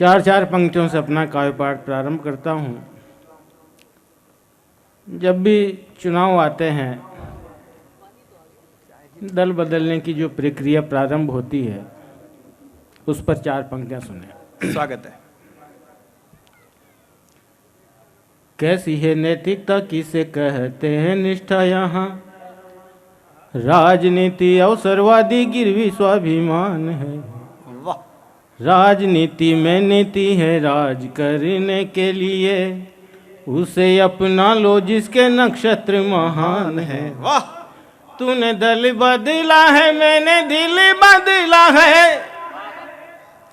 चार पंक्तियों से अपना काव्य पाठ प्रारंभ करता हूँ। जब भी चुनाव आते हैं, दल बदलने की जो प्रक्रिया प्रारंभ होती है, उस पर 4 पंक्तियां सुने। स्वागत है। कैसी है नैतिकता, किसे कहते हैं निष्ठा, यहाँ राजनीति अवसरवादी गिरवी स्वाभिमान है। वाह। राजनीति में नीति है राज करने के लिए, उसे अपना लो जिसके नक्षत्र महान है। वाह। तूने दल बदला है, मैंने दिल बदला है।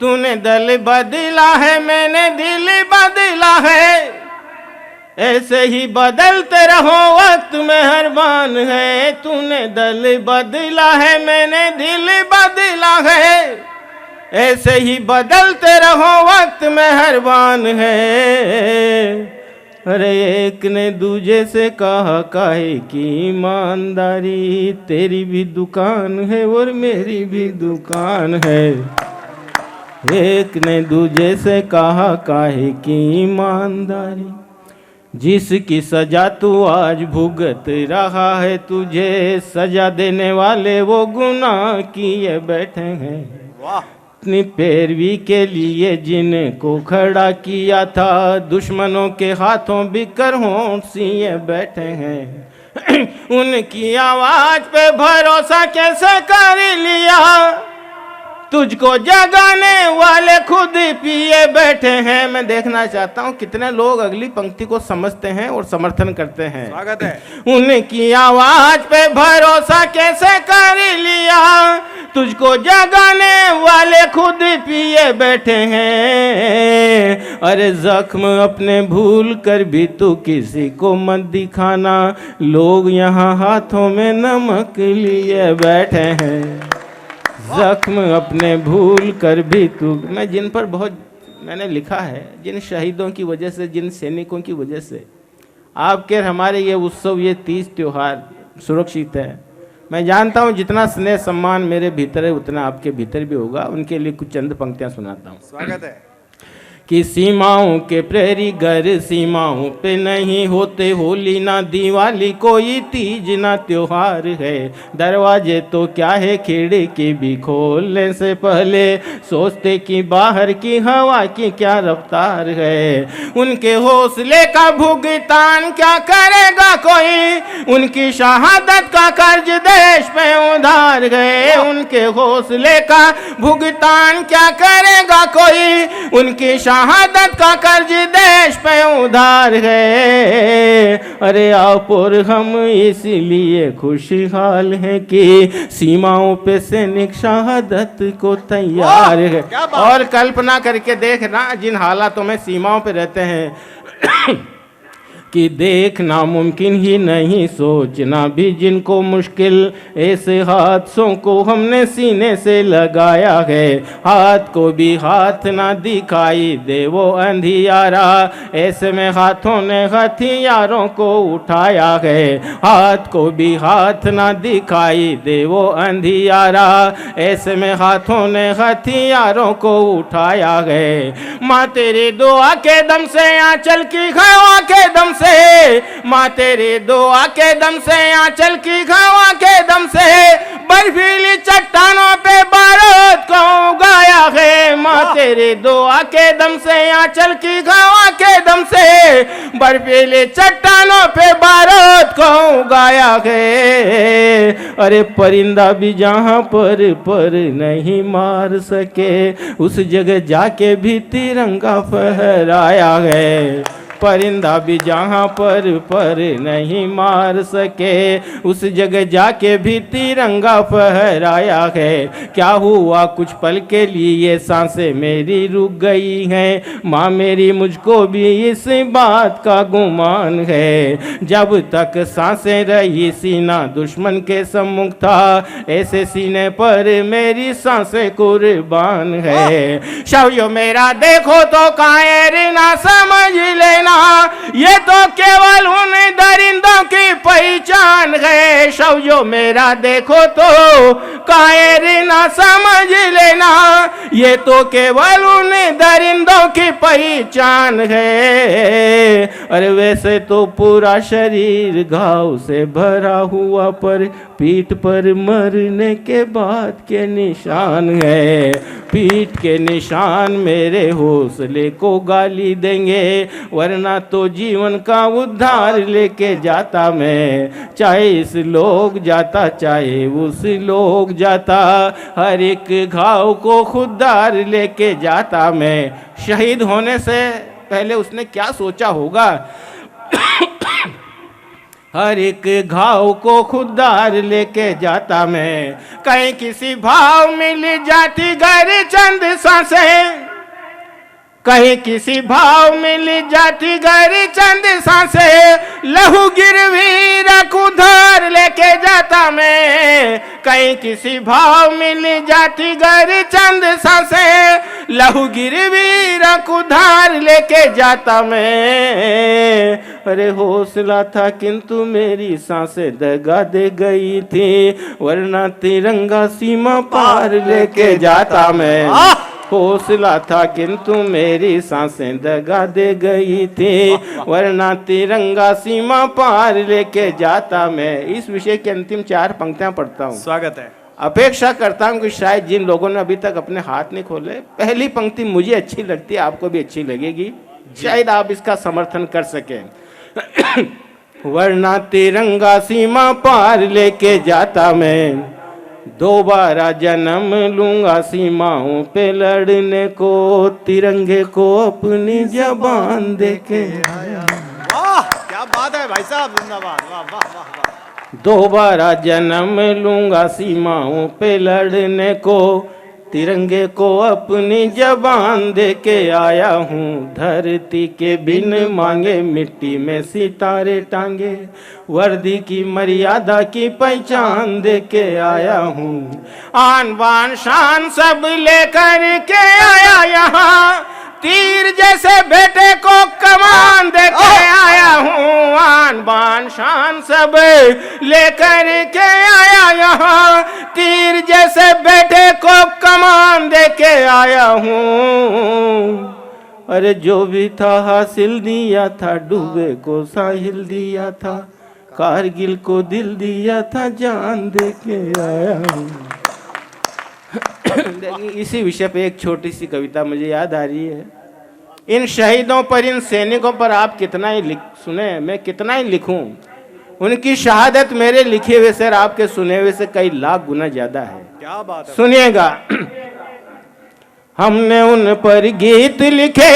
तूने दल बदला है, मैंने दिल बदला है। ऐसे ही बदलते रहो, वक्त मेहरबान है। तूने दल बदला है, मैंने दिल बदला है। ऐसे ही बदलते रहो, वक्त मेहरबान है। अरे एक ने दूजे से कहा काहे की ईमानदारी, तेरी भी दुकान है और मेरी भी दुकान है। एक ने दूजे से कहा काहे की ईमानदारी, जिसकी सजा तू आज भुगत रहा है, तुझे सजा देने वाले वो गुनाह किए बैठे हैं। वाह। अपनी पैरवी के लिए जिनको खड़ा किया था, दुश्मनों के हाथों बिकर होंठ सिए बैठे हैं। उनकी आवाज पे भरोसा कैसे कर लिया, तुझको जगाने वाले खुद पिए बैठे हैं। मैं देखना चाहता हूँ कितने लोग अगली पंक्ति को समझते हैं और समर्थन करते हैं। स्वागत है। उनकी आवाज पे भरोसा कैसे कर लिया, तुझको जगाने वाले खुद पिए बैठे हैं। अरे जख्म अपने भूल कर भी तू किसी को मत दिखाना, लोग यहाँ हाथों में नमक लिए बैठे हैं। जख्म अपने भूल कर भी तू, मैं जिन पर बहुत मैंने लिखा है, जिन शहीदों की वजह से, जिन सैनिकों की वजह से आपके हमारे ये उत्सव, ये तीज त्योहार सुरक्षित है। मैं जानता हूँ जितना स्नेह सम्मान मेरे भीतर है, उतना आपके भीतर भी होगा। उनके लिए कुछ चंद पंक्तियाँ सुनाता हूँ। स्वागत है। कि सीमाओं के प्रहरी घर सीमाओं पे नहीं होते, होली ना दिवाली कोई तीज ना त्योहार है। दरवाजे तो क्या है खिड़की भी खोलने से पहले सोचते कि बाहर की हवा की क्या रफ्तार है। उनके हौसले का भुगतान क्या करेगा कोई, उनकी शहादत का कर्ज देश पे उधार गए। उनके हौसले का भुगतान क्या करेगा कोई, उनकी शहादत का कर्ज देश पे उधार है। अरे आप और हम इसलिए खुशहाल हैं कि सीमाओं पे सैनिक शहादत को तैयार है। और कल्पना करके देखना जिन हालातों में सीमाओं पे रहते हैं कि देखना मुमकिन ही नहीं, सोचना भी जिनको मुश्किल, ऐसे हादसों को हमने सीने से लगाया है। हाथ को भी हाथ ना दिखाई दे वो अंधियारा, ऐसे में हाथों ने हथियारों को उठाया है। हाथ को भी हाथ ना दिखाई दे वो अंधियारा, ऐसे में हाथों ने हथियारों को उठाया है। माँ तेरी दुआ के दम से, आंचल की हवा के दम से, माँ तेरी दुआ के दम से, आंचल की हवा के दम से, बर्फीली चट्टानों पे बारूद को उगाया है। माँ तेरी दुआ के दम से, आंचल की हवा के दम से, बर्फीली चट्टानों पे बारूद को उगाया है। अरे परिंदा भी जहाँ पर नहीं मार सके, उस जगह जाके भी तिरंगा फहराया है। परिंदा भी जहाँ पर नहीं मार सके, उस जगह जाके भी तिरंगा फहराया है। क्या हुआ कुछ पल के लिए सांसें मेरी रुक गई हैं, माँ मेरी मुझको भी इस बात का गुमान है। जब तक सांसें रही सीना दुश्मन के सम्मुख था, ऐसे सीने पर मेरी सांसें कुर्बान है। शौर्य मेरा देखो तो कायर ना समझ लेना, ये तो केवल उन दरिंदों की पहचान है। शौर्य मेरा देखो तो कायर ना समझ लेना, ये तो केवल उन दरिंदों की पहचान है। अरे वैसे तो पूरा शरीर घाव से भरा हुआ, पर पीठ पर मरने के बाद के निशान है। पीठ के निशान मेरे हौसले को गाली देंगे, वरना तो जीवन का उद्धार लेके जाता मैं। चाहे इस लोग जाता चाहे उस लोग जाता, हर एक घाव को खुदार लेके जाता मैं। शहीद होने से पहले उसने क्या सोचा होगा? हर एक घाव को खुदार लेके जाता मैं। कहीं किसी भाव मिल जाती घर चंद सांसें, कहीं किसी भाव मिल जाती घर चंद सांसें, लहू गिरवी रख उधार लेके जाता मैं। कहीं किसी भाव मिल जाती घर चंद सांसें, लहू गिरवी रख उधार लेके जाता मैं। अरे हौसला था किंतु मेरी सांसें दगा दे गई थी, वरना तिरंगा सीमा पार लेके जाता मैं। हौसला था किंतु मेरी सांसें दगा दे गई थी, वरना तिरंगा सीमा पार लेके जाता मैं। इस विषय की अंतिम 4 पंक्तियां पढ़ता हूँ। स्वागत है। अपेक्षा करता हूँ कि शायद जिन लोगों ने अभी तक अपने हाथ नहीं खोले, पहली पंक्ति मुझे अच्छी लगती है, आपको भी अच्छी लगेगी, शायद आप इसका समर्थन कर सकें। वरना तिरंगा सीमा पार लेके जाता मैं, दोबारा जन्म लूंगा सीमाओं पे लड़ने को, तिरंगे को अपनी जबान देके आया। वाह क्या बात है भाई साहब, जिंदाबाद। वाह वाह वाह वाह। दोबारा जन्म लूंगा सीमाओं पे लड़ने को, तिरंगे को अपनी जबान देके आया हूँ। धरती के बिन मांगे मिट्टी में सितारे टांगे, वर्दी की मर्यादा की पहचान देके आया हूँ। आन बान शान सब लेकर के आया यहाँ, तीर जैसे बेटे को कमान देके आया हूँ। आन बान शान सब लेकर के आया यहाँ, तीर जैसे बेटे को कमान देके आया हूँ। अरे जो भी था हासिल दिया था, डूबे को साहिल दिया था, कारगिल को दिल दिया था, जान देके आया हूँ। इसी विषय पे एक छोटी सी कविता मुझे याद आ रही है। इन शहीदों पर, इन सैनिकों पर आप कितना ही सुने, मैं कितना ही लिखूं, उनकी शहादत मेरे लिखे हुए से, आपके सुने हुए से कई लाख गुना ज्यादा है। क्या बात है। सुनिएगा। हमने उन पर गीत लिखे,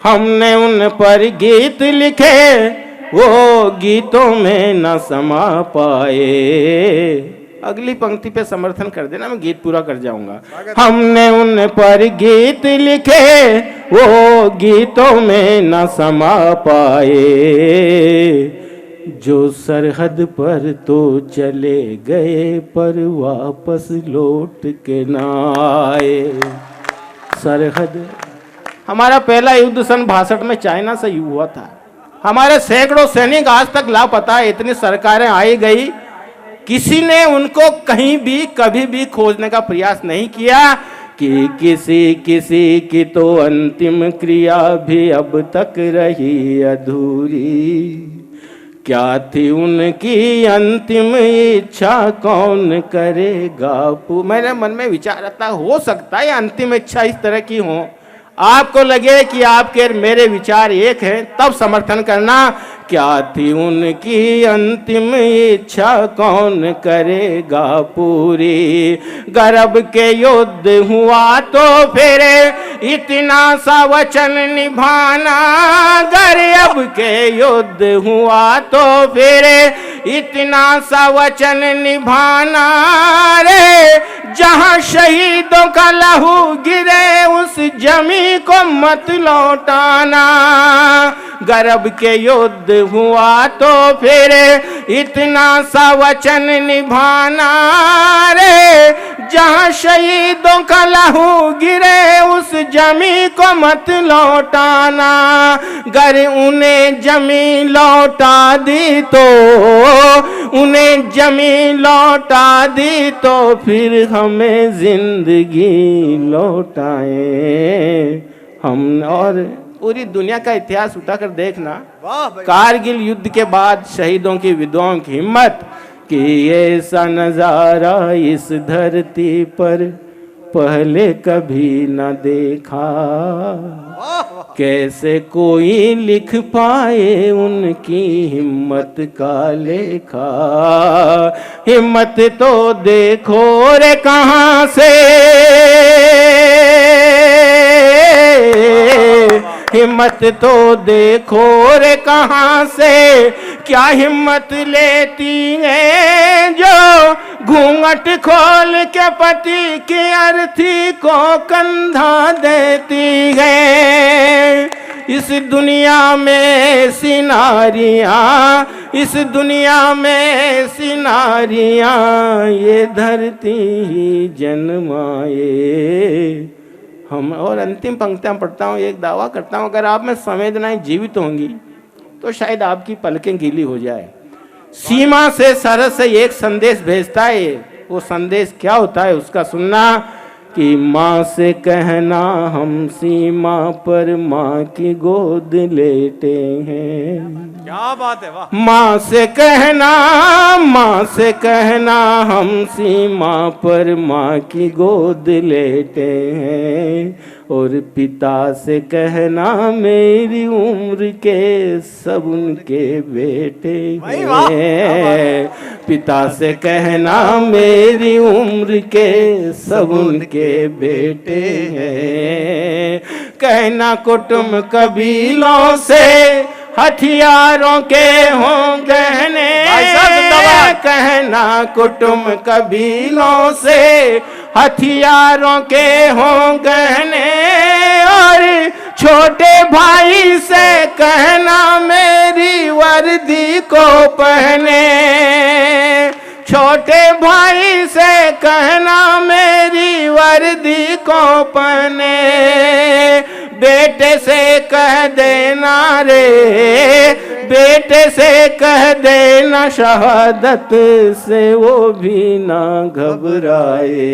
हमने उन पर गीत लिखे, वो गीतों में न समा पाए। अगली पंक्ति पे समर्थन कर देना, मैं गीत पूरा कर जाऊंगा। हमने उन पर गीत लिखे, वो गीतों में न समा पाए, जो सरहद पर तो चले गए पर वापस लौट के ना आए। सरहद, हमारा पहला युद्ध सन 62 में चाइना से हुआ था। हमारे सैकड़ों सैनिक आज तक लापता है। इतनी सरकारें आई गई, किसी ने उनको कहीं भी कभी भी खोजने का प्रयास नहीं किया कि किसी की तो अंतिम क्रिया भी अब तक रही अधूरी। क्या थी उनकी अंतिम इच्छा, कौन करेगा? मेरे मन में विचार आता, हो सकता है अंतिम इच्छा इस तरह की हो, आपको लगे कि आपके मेरे विचार एक हैं, तब समर्थन करना। क्या थी उनकी अंतिम इच्छा, कौन करेगा पूरी? गर्भ के युद्ध हुआ तो फिर इतना सा वचन निभाना, गर्भ के युद्ध हुआ तो फिर इतना सा वचन निभाना रे। जहां शहीदों का लहू गिरे उस जमी को मत लौटाना। गर्भ के युद्ध हुआ तो फिर इतना सा वचन निभाना रे। जहां शहीदों का लहू गिरे उस जमी को मत लौटाना। गर उन्हें जमी लौटा दी तो, उन्हें जमी लौटा दी तो फिर हमें जिंदगी लौटाए। हम और पूरी दुनिया का इतिहास उठाकर देखना, वाह भाई कारगिल युद्ध के बाद शहीदों की विधवाओं की हिम्मत कि ऐसा नजारा इस धरती पर पहले कभी न देखा, वाह वाह कैसे कोई लिख पाए उनकी हिम्मत का लेखा। हिम्मत तो देखो रे कहाँ से, हिम्मत तो देखो रे कहाँ से, क्या हिम्मत लेती है जो घूंघट खोल के पति की अर्थी को कंधा देती है। इस दुनिया में सिनारियाँ, इस दुनिया में सिनारियाँ, ये धरती ही जन्माए हम। और अंतिम पंक्तियाँ पढ़ता हूँ, एक दावा करता हूँ, अगर आप में संवेदनाएं जीवित होंगी तो शायद आपकी पलकें गीली हो जाए। सीमा से सरहद से एक संदेश भेजता है, वो संदेश क्या होता है उसका सुनना कि माँ से कहना हम सीमा पर माँ की गोद लेटे हैं। क्या बात है, वाह माँ से कहना, माँ से कहना हम सीमा पर माँ की गोद लेटे हैं। और पिता से कहना मेरी उम्र के सब उनके बेटे भाई वाह, हैं। पिता से कहना मेरी उम्र के सब उनके बेटे हैं। कहना कुटुंब कबीलों से हथियारों के हों गहने, भाई साहब जिंदाबाद। कहना कुटुंब कबीलों से हथियारों के हों गहने। और छोटे भाई से कहना मेरी वर्दी को पहने, छोटे भाई से कहना मेरी वर्दी को पहने। बेटे से कह देना रे, बेटे से कह देना शहादत से वो भी ना घबराए।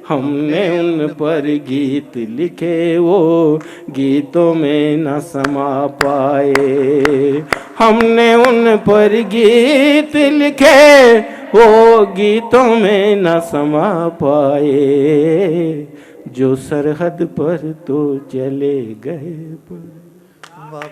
हमने उन पर गीत लिखे वो गीतों में न समा पाए। हमने उन पर गीत लिखे वो गीतों में न समा पाए। जो सरहद पर तो चले गए पर